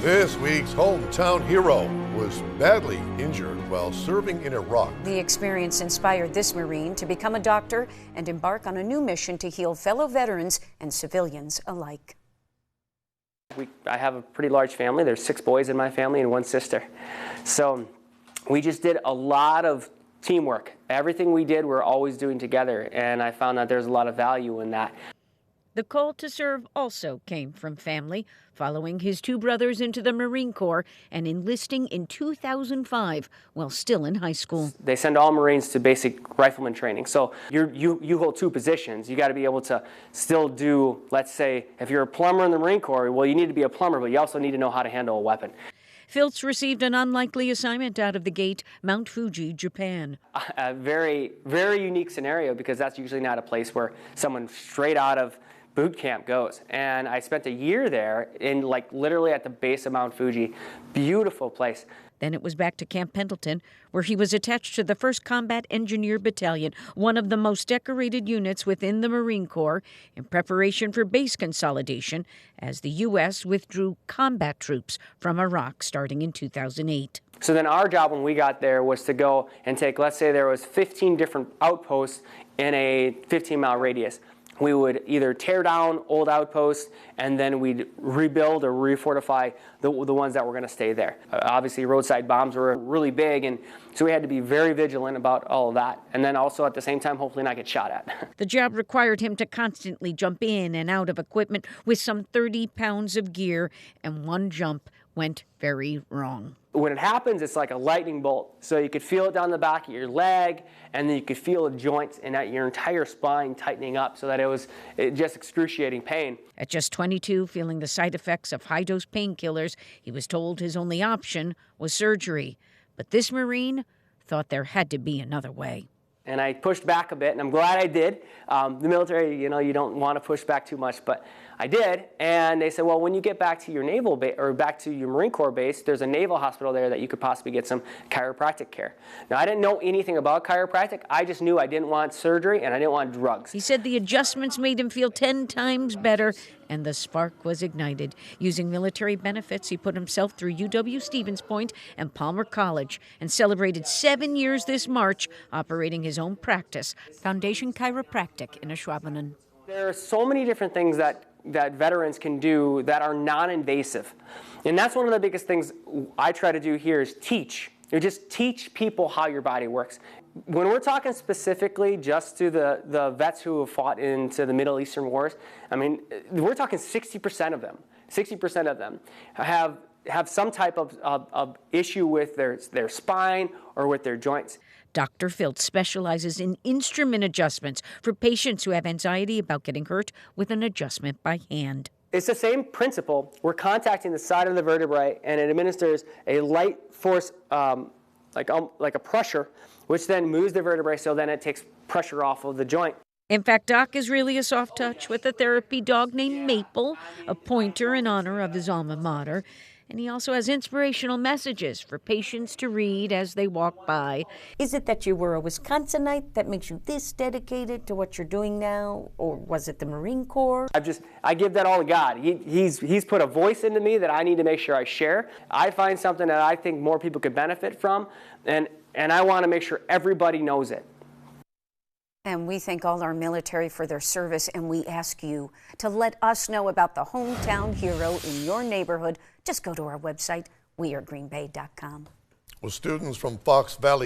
This week's hometown hero was badly injured while serving in Iraq. The experience inspired this Marine to become a doctor and embark on a new mission to heal fellow veterans and civilians alike. I have a pretty large family. There's 6 boys in my family and 1 sister. So we just did a lot of teamwork. Everything we did, we're always doing together, and I found that there's a lot of value in that. The call to serve also came from family, following his 2 brothers into the Marine Corps and enlisting in 2005 while still in high school. They send all Marines to basic rifleman training. So you hold 2 positions. You got to be able to still do, let's say, if you're a plumber in the Marine Corps, well, you need to be a plumber, but you also need to know how to handle a weapon. Filtz received an unlikely assignment out of the gate, Mount Fuji, Japan. A very, very unique scenario, because that's usually not a place where someone straight out of boot camp goes. And I spent a year there literally at the base of Mount Fuji. Beautiful place. Then it was back to Camp Pendleton, where he was attached to the 1st Combat Engineer Battalion, one of the most decorated units within the Marine Corps, in preparation for base consolidation as the U.S. withdrew combat troops from Iraq starting in 2008. So then our job when we got there was to go and take, let's say there was 15 different outposts in a 15-mile radius. We would either tear down old outposts, and then we'd rebuild or refortify the ones that were going to stay there. Obviously, roadside bombs were really big, and so we had to be very vigilant about all of that. And then also at the same time, hopefully not get shot at. The job required him to constantly jump in and out of equipment with some 30 pounds of gear, and one jump went very wrong. When it happens, it's like a lightning bolt. So you could feel it down the back of your leg, and then you could feel the joints and your entire spine tightening up, so that it was just excruciating pain. At just 22, feeling the side effects of high-dose painkillers, he was told his only option was surgery. But this Marine thought there had to be another way. And I pushed back a bit, and I'm glad I did. The military, you don't want to push back too much, but I did. And they said, well, when you get back to your naval base or back to your Marine Corps base, there's a naval hospital there that you could possibly get some chiropractic care. Now, I didn't know anything about chiropractic. I just knew I didn't want surgery and I didn't want drugs. He said the adjustments made him feel 10 times better, and the spark was ignited. Using military benefits, he put himself through UW-Stevens Point and Palmer College and celebrated 7 years this March operating his own practice, Foundation Chiropractic in Ashwaubenon. There are so many different things that veterans can do that are non-invasive. And that's one of the biggest things I try to do here is teach. You just teach people how your body works. When we're talking specifically just to the vets who have fought into the Middle Eastern wars, I mean, we're talking 60% of them. 60% of them have some type of issue with their spine or with their joints. Dr. Filtz specializes in instrument adjustments for patients who have anxiety about getting hurt with an adjustment by hand. It's the same principle. We're contacting the side of the vertebrae, and it administers a light force, like a pressure, which then moves the vertebrae, so then it takes pressure off of the joint. In fact, Doc is really a soft touch with a therapy dog named Maple, a pointer in honor of his alma mater. And he also has inspirational messages for patients to read as they walk by. Is it that you were a Wisconsinite that makes you this dedicated to what you're doing now? Or was it the Marine Corps? I give that all to God. He's put a voice into me that I need to make sure I share. I find something that I think more people could benefit from, and I want to make sure everybody knows it. And we thank all our military for their service, and we ask you to let us know about the hometown hero in your neighborhood. Just go to our website, wearegreenbay.com. Well, students from Fox Valley